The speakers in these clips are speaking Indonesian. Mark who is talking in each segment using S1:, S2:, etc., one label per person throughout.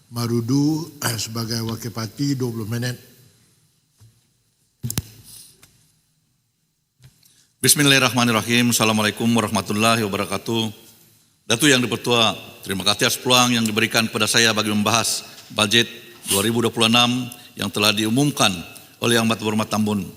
S1: Marudu sebagai Wakil Parti 20 minit.
S2: Bismillahirrahmanirrahim. Assalamualaikum warahmatullahi wabarakatuh. Datu Yang Dipertua, terima kasih atas peluang yang diberikan kepada saya bagi membahas budget 2026 yang telah diumumkan oleh Yang Berhormat Tambun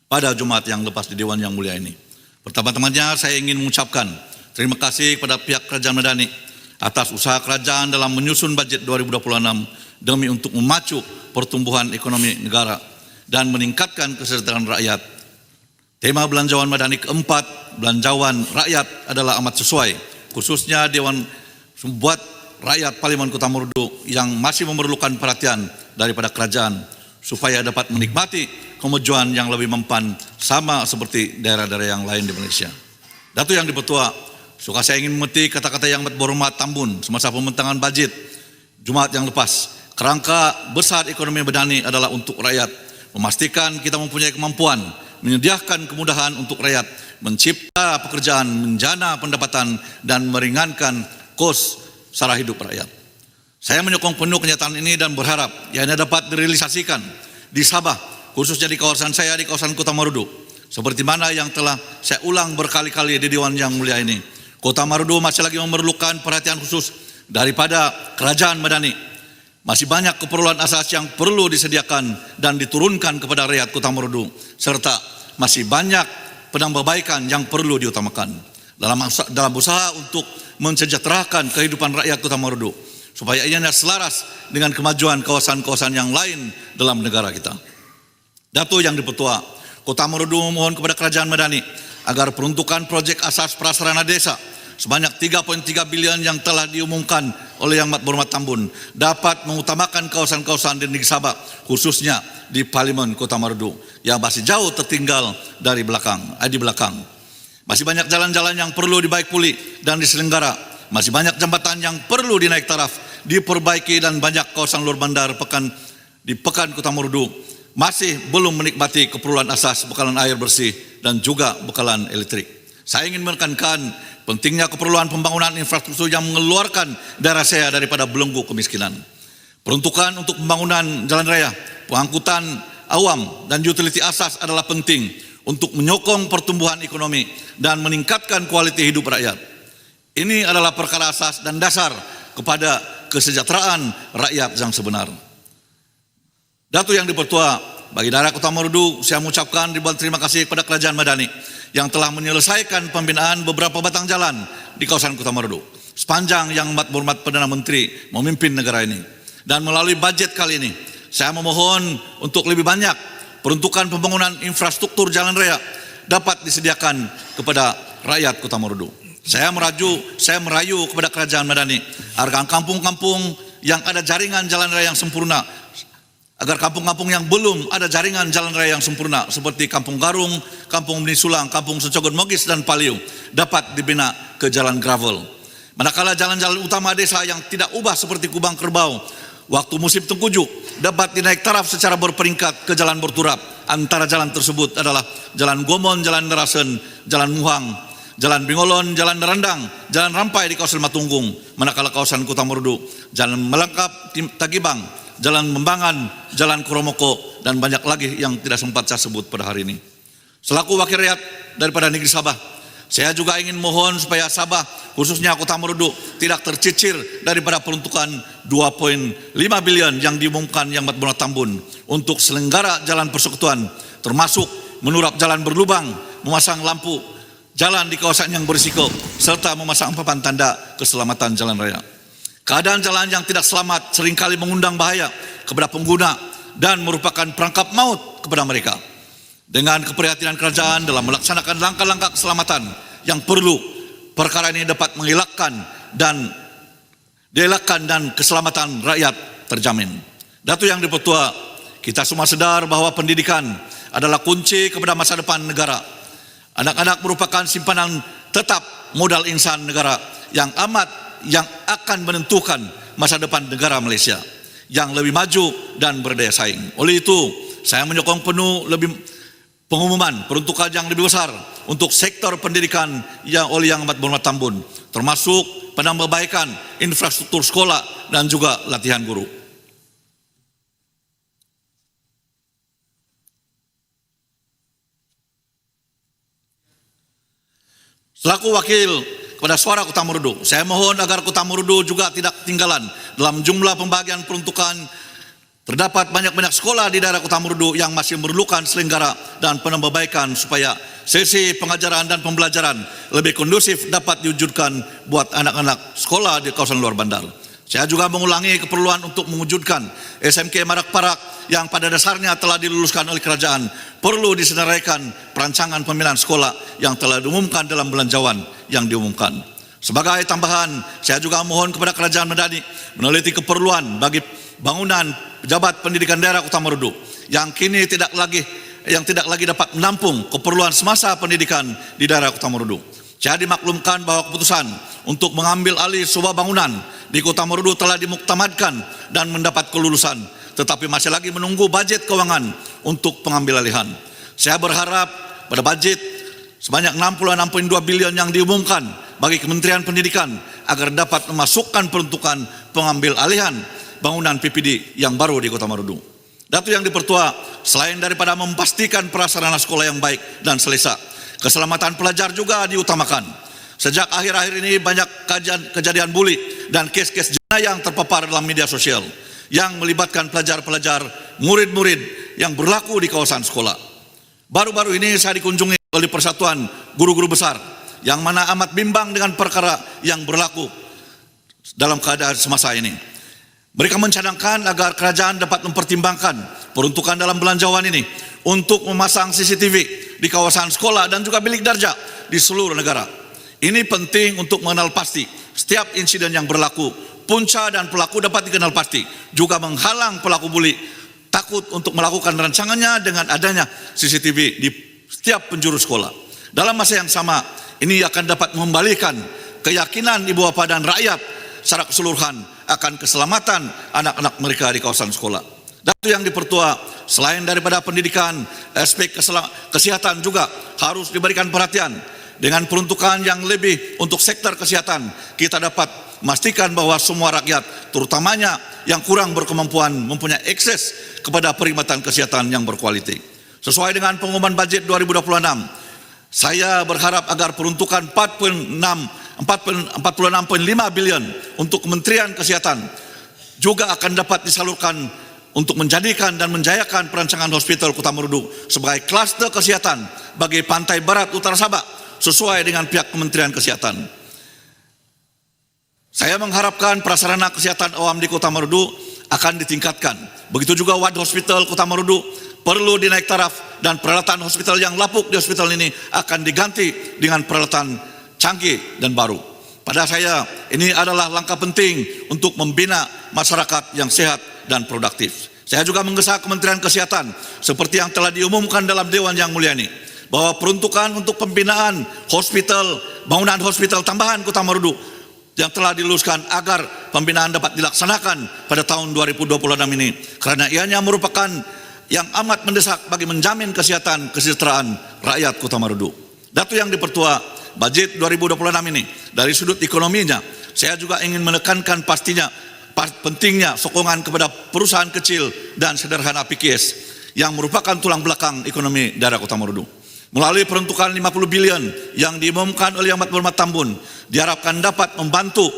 S2: pada Jumat yang lepas di Dewan Yang Mulia ini. Pertama-tamanya saya ingin mengucapkan terima kasih kepada pihak Kerajaan Madani atas usaha kerajaan dalam menyusun budget 2026 demi untuk memacu pertumbuhan ekonomi negara dan meningkatkan kesejahteraan rakyat. Tema belanjawan Madani keempat, belanjawan rakyat, adalah amat sesuai, khususnya Dewan buat rakyat Parlimen Kota Marudu yang masih memerlukan perhatian daripada kerajaan supaya dapat menikmati kemajuan yang lebih mempan sama seperti daerah-daerah yang lain di Malaysia. Datu Yang Dipertua, suka saya ingin memetik kata-kata Yang Berhormat Tambun semasa pembentangan budget Jumat yang lepas. Kerangka besar ekonomi Madani adalah untuk rakyat, memastikan kita mempunyai kemampuan menyediakan kemudahan untuk rakyat, mencipta pekerjaan, menjana pendapatan, dan meringankan kos sara hidup rakyat. Saya menyokong penuh kenyataan ini dan berharap ianya dapat direalisasikan di Sabah, khususnya di kawasan saya, di kawasan Kota Marudu. Seperti mana yang telah saya ulang berkali-kali di Dewan Yang Mulia ini, Kota Marudu masih lagi memerlukan perhatian khusus daripada Kerajaan Madani. Masih banyak keperluan asas yang perlu disediakan dan diturunkan kepada rakyat Kota Marudu, serta masih banyak penambahbaikan yang perlu diutamakan dalam usaha untuk mensejahterakan kehidupan rakyat Kota Marudu, supaya ianya selaras dengan kemajuan kawasan-kawasan yang lain dalam negara kita. Datu Yang Dipertua, Kota Marudu memohon kepada Kerajaan Madani agar peruntukan projek asas prasarana desa sebanyak 3.3 bilion yang telah diumumkan oleh Yang Berhormat Tambun dapat mengutamakan kawasan-kawasan di negeri Sabah, khususnya di Parlimen Kota Marudu yang masih jauh tertinggal di belakang. Masih banyak jalan-jalan yang perlu dibaik pulih dan diselenggara. Masih banyak jambatan yang perlu dinaik taraf, diperbaiki, dan banyak kawasan luar bandar di Pekan Kota Marudu masih belum menikmati keperluan asas bekalan air bersih dan juga bekalan elektrik. Saya ingin menekankan pentingnya keperluan pembangunan infrastruktur yang mengeluarkan daerah saya daripada belenggu kemiskinan. Peruntukan untuk pembangunan jalan raya, pengangkutan awam, dan utility asas adalah penting untuk menyokong pertumbuhan ekonomi dan meningkatkan kualiti hidup rakyat. Ini adalah perkara asas dan dasar kepada kesejahteraan rakyat yang sebenar. Datu Yang Dipertua, bagi daerah Kota Marudu, saya mengucapkan ribuan terima kasih kepada Kerajaan Madani yang telah menyelesaikan pembinaan beberapa batang jalan di kawasan Kota Marudu sepanjang Yang Berhormat Perdana Menteri memimpin negara ini. Dan melalui budget kali ini, saya memohon untuk lebih banyak peruntukan pembangunan infrastruktur jalan raya dapat disediakan kepada rakyat Kota Marudu. Saya merayu kepada Kerajaan Madani agar kampung-kampung yang ada jaringan jalan raya yang sempurna, agar kampung-kampung yang belum ada jaringan jalan raya yang sempurna seperti Kampung Garung, Kampung Menisulang, Kampung Secogon Mogis, dan Paliu dapat dibina ke jalan gravel. Manakala jalan-jalan utama desa yang tidak ubah seperti Kubang Kerbau waktu musim tengkujuh dapat dinaik taraf secara berperingkat ke jalan berturap. Antara jalan tersebut adalah Jalan Gomon, Jalan Nerasen, Jalan Muhang, Jalan Bingolon, Jalan Nerandang, Jalan Rampai di kawasan Matunggung. Manakala kawasan Kota Marudu, Jalan Melangkap Tagibang, Jalan Membangan, Jalan Koromoko, dan banyak lagi yang tidak sempat saya sebut pada hari ini. Selaku wakil rakyat daripada negeri Sabah, saya juga ingin mohon supaya Sabah, khususnya Kota Marudu, tidak tercicir daripada peruntukan 2.5 bilion yang diumumkan Yang Berhormat Tambun untuk selenggara jalan persekutuan, termasuk menurap jalan berlubang, memasang lampu jalan di kawasan yang berisiko, serta memasang papan tanda keselamatan jalan raya. Keadaan jalan yang tidak selamat seringkali mengundang bahaya kepada pengguna dan merupakan perangkap maut kepada mereka. Dengan keprihatinan kerajaan dalam melaksanakan langkah-langkah keselamatan yang perlu, perkara ini dapat mengelakkan dan keselamatan rakyat terjamin. Datu Yang Dipertua, kita semua sadar bahwa pendidikan adalah kunci kepada masa depan negara. Anak-anak merupakan simpanan tetap modal insan negara yang akan menentukan masa depan negara Malaysia yang lebih maju dan berdaya saing. Oleh itu, saya menyokong penuh pengumuman peruntukan yang lebih besar untuk sektor pendidikan yang oleh Yang Berhormat Tambun, termasuk penambahbaikan infrastruktur sekolah dan juga latihan guru. Selaku wakil kepada suara Kota Marudu, saya mohon agar Kota Marudu juga tidak ketinggalan dalam jumlah pembagian peruntukan. Terdapat banyak-banyak sekolah di daerah Kota Marudu yang masih memerlukan selenggara dan penambahbaikan supaya sesi pengajaran dan pembelajaran lebih kondusif dapat diwujudkan buat anak-anak sekolah di kawasan luar bandar. Saya juga mengulangi keperluan untuk mewujudkan SMK Marak Parak yang pada dasarnya telah diluluskan oleh kerajaan. Perlu disenaraikan perancangan pembinaan sekolah yang telah diumumkan dalam belanjawan yang diumumkan. Sebagai tambahan, saya juga mohon kepada kerajaan Madani meneliti keperluan bagi bangunan pejabat pendidikan daerah Kota Marudu yang kini tidak lagi dapat menampung keperluan semasa pendidikan di daerah Kota Marudu. Saya dimaklumkan bahwa keputusan untuk mengambil alih sebuah bangunan di Kota Marudu telah dimuktamadkan dan mendapat kelulusan, tetapi masih lagi menunggu bajet keuangan untuk pengambil alihan. Saya berharap pada bajet sebanyak 66.2 bilion yang diumumkan bagi Kementerian Pendidikan agar dapat memasukkan peruntukan pengambil alihan bangunan PPD yang baru di Kota Marudu. Datu Yang Dipertua, selain daripada memastikan prasarana sekolah yang baik dan selesa, keselamatan pelajar juga diutamakan. Sejak akhir-akhir ini banyak kejadian buli dan kes-kes jenayah yang terpapar dalam media sosial yang melibatkan pelajar-pelajar, murid-murid yang berlaku di kawasan sekolah. Baru-baru ini saya dikunjungi oleh Persatuan Guru-Guru Besar yang mana amat bimbang dengan perkara yang berlaku dalam keadaan semasa ini. Mereka mencadangkan agar kerajaan dapat mempertimbangkan peruntukan dalam belanjawan ini untuk memasang CCTV di kawasan sekolah dan juga bilik darjah di seluruh negara. Ini penting untuk mengenal pasti setiap insiden yang berlaku. Punca dan pelaku dapat dikenal pasti, juga menghalang pelaku buli takut untuk melakukan rancangannya dengan adanya CCTV di setiap penjuru sekolah. Dalam masa yang sama, ini akan dapat mengembalikan keyakinan ibu bapa dan rakyat secara keseluruhan akan keselamatan anak-anak mereka di kawasan sekolah. Datu Yang Dipertua, selain daripada pendidikan, aspek kesehatan juga harus diberikan perhatian. Dengan peruntukan yang lebih untuk sektor kesehatan, kita dapat memastikan bahwa semua rakyat, terutamanya yang kurang berkemampuan, mempunyai akses kepada perkhidmatan kesehatan yang berkualiti. Sesuai dengan pengumuman bajet 2026, saya berharap agar peruntukan 46.5 bilion untuk Kementerian Kesehatan juga akan dapat disalurkan untuk menjadikan dan menjayakan perancangan hospital Kota Marudu sebagai klaster kesehatan bagi pantai barat utara Sabah sesuai dengan pihak Kementerian Kesehatan. Saya mengharapkan prasarana kesehatan awam di Kota Marudu akan ditingkatkan. Begitu juga ward hospital Kota Marudu perlu dinaik taraf dan peralatan hospital yang lapuk di hospital ini akan diganti dengan peralatan canggih dan baru. Pada saya, ini adalah langkah penting untuk membina masyarakat yang sehat dan produktif. Saya juga menggesa Kementerian Kesehatan seperti yang telah diumumkan dalam Dewan Yang Mulia ini, bahwa peruntukan untuk pembinaan hospital, bangunan hospital tambahan Kota Marudu yang telah diluluskan agar pembinaan dapat dilaksanakan pada tahun 2026 ini, karena ianya merupakan yang amat mendesak bagi menjamin kesejahteraan rakyat Kota Marudu. Datu Yang Dipertua, bajet 2026 ini dari sudut ekonominya, saya juga ingin menekankan pentingnya sokongan kepada perusahaan kecil dan sederhana PKS yang merupakan tulang belakang ekonomi daerah Kota Marudu. Melalui peruntukan 50 bilion yang diumumkan oleh Yang Amat Berhormat Tambun, diharapkan dapat membantu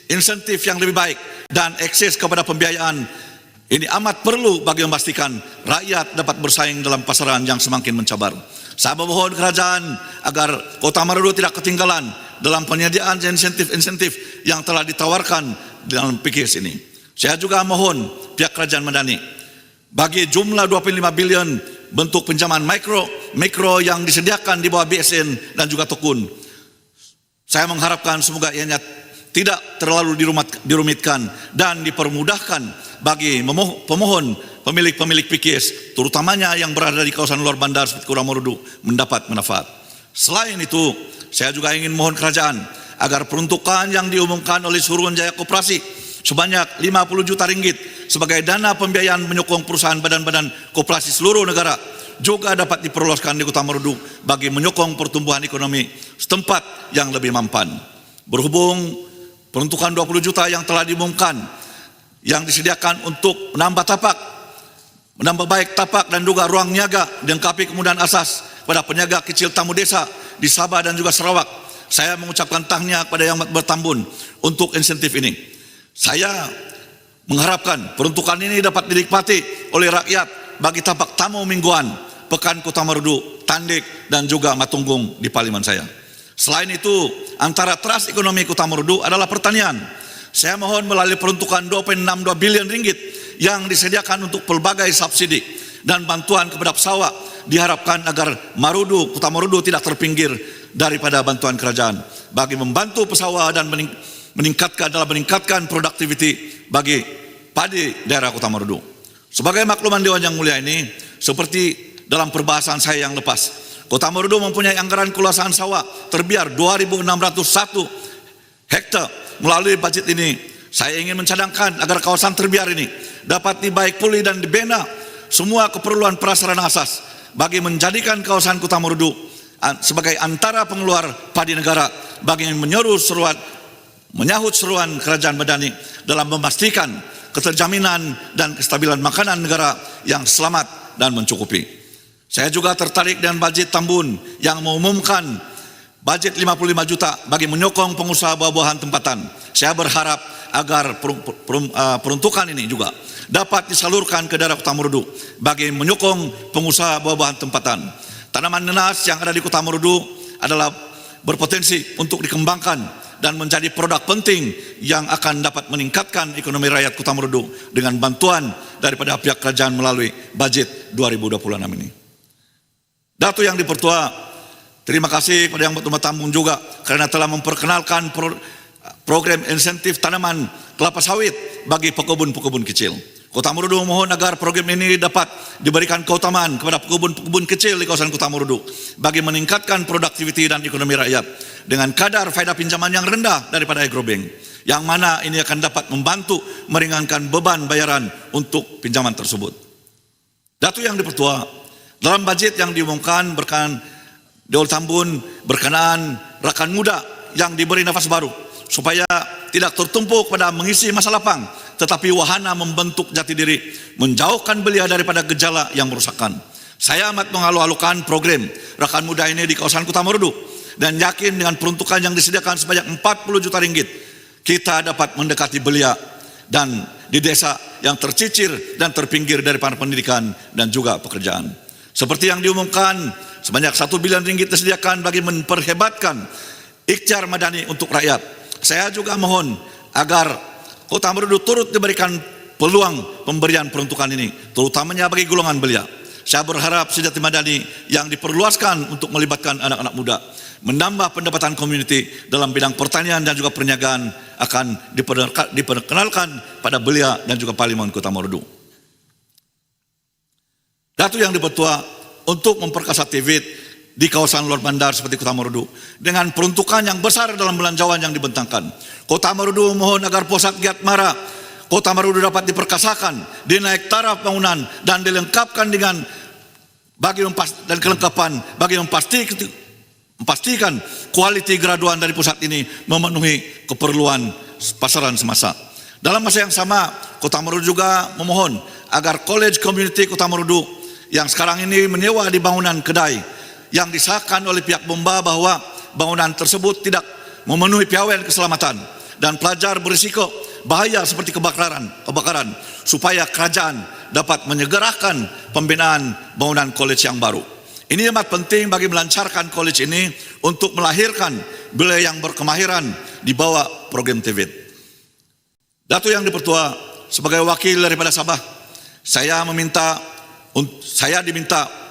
S2: insentif yang lebih baik dan akses kepada pembiayaan. Ini amat perlu bagi memastikan rakyat dapat bersaing dalam pasaran yang semakin mencabar. Saya memohon kerajaan agar Kota Marudu tidak ketinggalan dalam penyediaan insentif-insentif yang telah ditawarkan dalam PKS ini. Saya juga mohon pihak kerajaan Madani bagi jumlah 25 bilion bentuk pinjaman mikro yang disediakan di bawah BSN dan juga Tukun. Saya mengharapkan semoga ianya tidak terlalu dirumitkan dan dipermudahkan bagi pemohon pemilik PKS, terutamanya yang berada di kawasan luar bandar seperti Kota Marudu, mendapat manfaat. Selain itu, saya juga ingin mohon kerajaan agar peruntukan yang diumumkan oleh Suruhanjaya Koperasi sebanyak 50 juta ringgit sebagai dana pembiayaan menyokong perusahaan badan-badan koperasi seluruh negara juga dapat diperluaskan di Kota Marudu bagi menyokong pertumbuhan ekonomi setempat yang lebih mampan. Berhubung peruntukan 20 juta yang telah diumumkan, yang disediakan untuk menambah tapak, menambah baik tapak dan juga ruang niaga, dilengkapi kemudahan asas pada peniaga kecil tamu desa di Sabah dan juga Sarawak. Saya mengucapkan tahniah kepada Yang Amat Bertambun untuk insentif ini. Saya mengharapkan peruntukan ini dapat dinikmati oleh rakyat bagi tapak tamu mingguan, Pekan Kota Marudu, Tandik dan juga Matunggung di Parlimen saya. Selain itu, antara teras ekonomi Kota Marudu adalah pertanian. Saya mohon melalui peruntukan 2,62 bilion ringgit yang disediakan untuk pelbagai subsidi dan bantuan kepada pesawat, diharapkan agar Marudu, Kota Marudu tidak terpinggir daripada bantuan kerajaan bagi membantu pesawat dan meningkatkan produktiviti bagi padi daerah Kota Marudu. Sebagai makluman Dewan Yang Mulia ini, seperti dalam perbahasan saya yang lepas, Kota Marudu mempunyai anggaran keluasan sawah terbiar 2.601 hektar. Melalui budget ini, saya ingin mencadangkan agar kawasan terbiar ini dapat dibaik pulih dan dibina semua keperluan prasarana asas bagi menjadikan kawasan Kota Marudu sebagai antara pengeluar padi negara bagi menyahut seruan Kerajaan Madani dalam memastikan keterjaminan dan kestabilan makanan negara yang selamat dan mencukupi. Saya juga tertarik dengan budget Tambun yang mengumumkan budget 55 juta bagi menyokong pengusaha buah-buahan tempatan. Saya berharap agar peruntukan ini juga dapat disalurkan ke daerah Kota Marudu bagi menyokong pengusaha buah-buahan tempatan. Tanaman nenas yang ada di Kota Marudu adalah berpotensi untuk dikembangkan dan menjadi produk penting yang akan dapat meningkatkan ekonomi rakyat Kota Marudu dengan bantuan daripada pihak kerajaan melalui budget 2026 ini. Dato' Yang Dipertua, terima kasih kepada Yang Bertambun juga kerana telah memperkenalkan program insentif tanaman kelapa sawit bagi pekebun-pekebun kecil. Kota Marudu mohon agar program ini dapat diberikan keutamaan kepada pekebun-pekebun kecil di kawasan Kota Marudu bagi meningkatkan produktiviti dan ekonomi rakyat dengan kadar faedah pinjaman yang rendah daripada agrobank, yang mana ini akan dapat membantu meringankan beban bayaran untuk pinjaman tersebut. Dato' Yang Dipertua, dalam budget yang diumumkan berkenaan Dewan Tambun berkenaan rakan muda yang diberi nafas baru supaya tidak tertumpuk pada mengisi masa lapang, tetapi wahana membentuk jati diri, menjauhkan belia daripada gejala yang merusakkan. Saya amat mengalu-alukan program rakan muda ini di kawasan Kota Marudu dan yakin dengan peruntukan yang disediakan sebanyak 40 juta ringgit, kita dapat mendekati belia dan di desa yang tercicir dan terpinggir daripada pendidikan dan juga pekerjaan. Seperti yang diumumkan, sebanyak 1 bilion ringgit disediakan bagi memperhebatkan ikhtiar madani untuk rakyat. Saya juga mohon agar Kota Marudu turut diberikan peluang pemberian peruntukan ini, terutamanya bagi golongan belia. Saya berharap sejati madani yang diperluaskan untuk melibatkan anak-anak muda, menambah pendapatan komuniti dalam bidang pertanian dan juga perniagaan akan diperkenalkan pada belia dan juga Parlimen Kota Marudu. Dato' Yang Dipertua, untuk memperkasa TV di kawasan luar bandar seperti Kota Marudu dengan peruntukan yang besar dalam belanjawan yang dibentangkan, Kota Marudu mohon agar pusat giat mara Kota Marudu dapat diperkasakan, dinaik taraf bangunan dan dilengkapkan dengan kelengkapan bagi memastikan kualiti graduan dari pusat ini memenuhi keperluan pasaran semasa. Dalam masa yang sama, Kota Marudu juga memohon agar College Community Kota Marudu yang sekarang ini menyewa di bangunan kedai yang disahkan oleh pihak bomba bahwa bangunan tersebut tidak memenuhi piawai keselamatan dan pelajar berisiko bahaya seperti kebakaran supaya kerajaan dapat menyegerakan pembinaan bangunan college yang baru. Ini amat penting bagi melancarkan college ini untuk melahirkan belia yang berkemahiran di bawah program TVET. Dato' Yang Dipertua, sebagai wakil daripada Sabah, saya diminta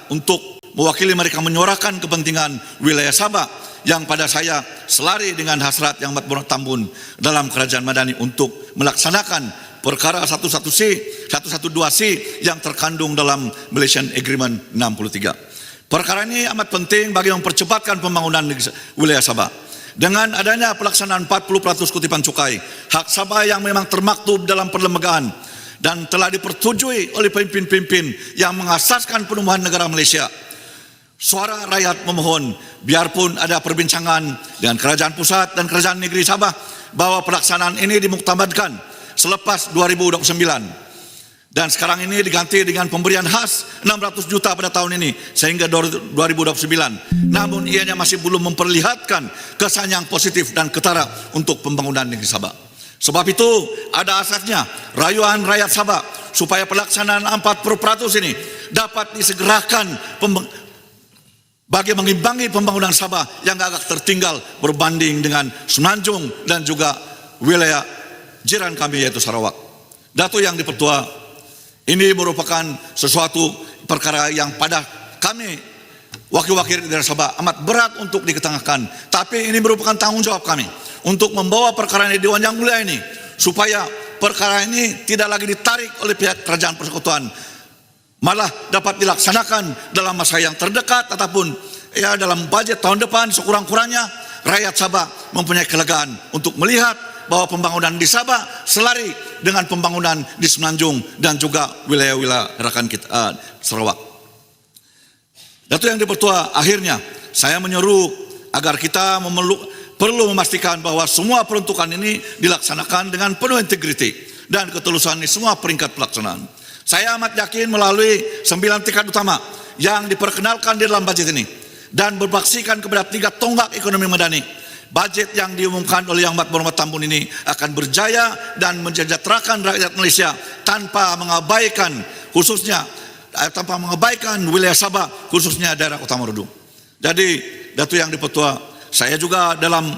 S2: untuk mewakili mereka menyuarakan kepentingan wilayah Sabah yang pada saya selari dengan hasrat Yang Amat Bertambun dalam Kerajaan Madani untuk melaksanakan perkara 112C yang terkandung dalam Malaysian Agreement 63. Perkara ini amat penting bagi mempercepatkan pembangunan wilayah Sabah. Dengan adanya pelaksanaan 40% kutipan cukai, hak Sabah yang memang termaktub dalam perlembagaan dan telah dipersetujui oleh pemimpin-pemimpin yang mengasaskan penubuhan negara Malaysia, Suara rakyat memohon, biarpun ada perbincangan dengan kerajaan pusat dan kerajaan negeri Sabah bahwa pelaksanaan ini dimuktamadkan selepas 2029. Dan sekarang ini diganti dengan pemberian khas 600 juta pada tahun ini sehingga 2029. Namun ianya masih belum memperlihatkan kesan yang positif dan ketara untuk pembangunan negeri Sabah. Sebab itu ada asasnya rayuan rakyat Sabah supaya pelaksanaan 40% ini dapat disegerakan bagi mengimbangi pembangunan Sabah yang agak tertinggal berbanding dengan Semenanjung dan juga wilayah jiran kami yaitu Sarawak. Datuk Yang Dipertua, ini merupakan sesuatu perkara yang pada kami wakil-wakil daerah Sabah amat berat untuk diketengahkan. Tapi ini merupakan tanggung jawab kami untuk membawa perkara ini di Dewan Yang Mulia ini supaya perkara ini tidak lagi ditarik oleh pihak kerajaan persekutuan, malah dapat dilaksanakan dalam masa yang terdekat ataupun ya dalam budget tahun depan. Sekurang-kurangnya rakyat Sabah mempunyai kelegaan untuk melihat bahwa pembangunan di Sabah selari dengan pembangunan di Semenanjung dan juga wilayah-wilayah rakan kita Sarawak. Datuk Yang Dipertua, akhirnya saya menyeru agar kita perlu memastikan bahwa semua peruntukan ini dilaksanakan dengan penuh integriti dan ketulusan di semua peringkat pelaksanaan. Saya amat yakin melalui 9 tingkat utama yang diperkenalkan di dalam budget ini dan berbaksikan kepada 3 tonggak ekonomi madani, budget yang diumumkan oleh Yang Berhormat Tambun ini akan berjaya dan mensejahterakan rakyat Malaysia tanpa mengabaikan wilayah Sabah, khususnya daerah Kota Marudu. Jadi Datuk Yang Dipertua, saya juga dalam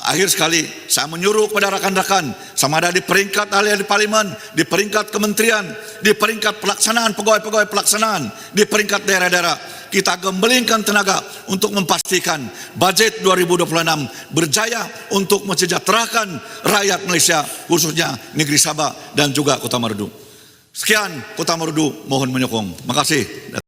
S2: akhir sekali saya menyuruh kepada rakan-rakan sama ada di peringkat ahli parlimen, di peringkat kementerian, di peringkat pelaksanaan pegawai-pegawai pelaksanaan, di peringkat daerah-daerah, kita gembelingkan tenaga untuk memastikan budget 2026 berjaya untuk mensejahterakan rakyat Malaysia, khususnya negeri Sabah dan juga Kota Marudu. Sekian, Kota Marudu mohon menyokong. Terima kasih.